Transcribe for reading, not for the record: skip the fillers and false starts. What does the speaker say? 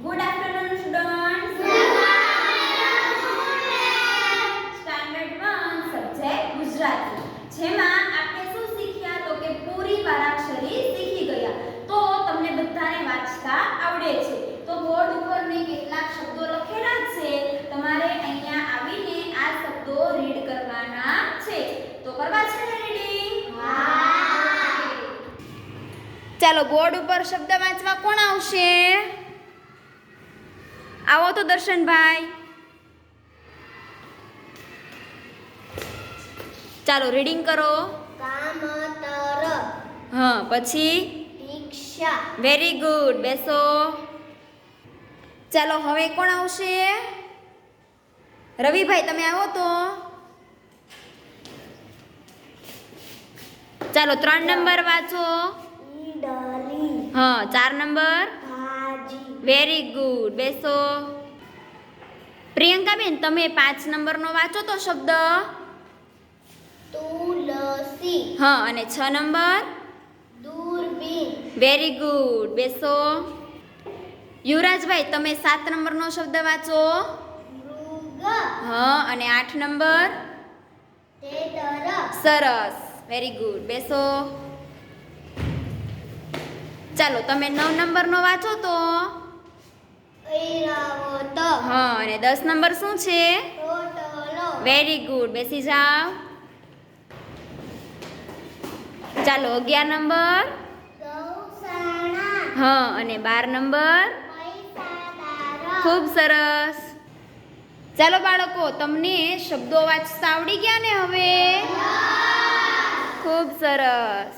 Good afternoon students. Standard 1 subject Gujarati, જેમાં આપણે શું શીખ્યા તો કે પૂરી બારાક્ષરી શીખી ગયા. તો તમને બધાને વાંચતા આવડે છે. તો બોર્ડ ઉપર મેં કેટલાક શબ્દો લખેલા છે, તમારે અહીંયા આવીને આ શબ્દો રીડ કરવાના છે. તો કરવા છે ને રીડિંગ? હા. ચાલો બોર્ડ ઉપર શબ્દ વાંચવા કોણ આવશે? આવો તો દર્શનભાઈ. ચાલો રીડિંગ કરો. કામતર, હા, પછી રિક્ષા, વેરી ગુડ. બેસો. ચાલો હવે કોણ આવશે? રવિભાઈ તમે આવો તો. ચાલો 3 નંબર વાંચો. ઈડલી, હા, 4 નંબર. ભાજી, વેરી ગુડ. બેસો. પ્રિયંકાબેન તમે 5 નંબરનો વાંચો તો શબ્દ. તુલસી, હા, અને 6 નંબર. દૂરબીન, very good. બેસો. યુવરાજભાઈ તમે 7 નંબરનો શબ્દ વાંચો. મૃગ, હા, અને 8 નંબર. તેતર, સરસ. Very good. બેસો. ચાલો તમે 9 નંબરનો વાંચો તો. ઐરાવત, હા, અને 10 નંબર શું છે? ટોટલો, વેરી ગુડ. બેસી જાઓ. ચાલો 11 નંબર. ગૌશાળા, હા, અને 12 નંબર. પૈસાદાર, ખૂબ સરસ. ચાલો બાળકો, તમને શબ્દો વાંચતા આવડી ગયા ને હવે? ખૂબ સરસ.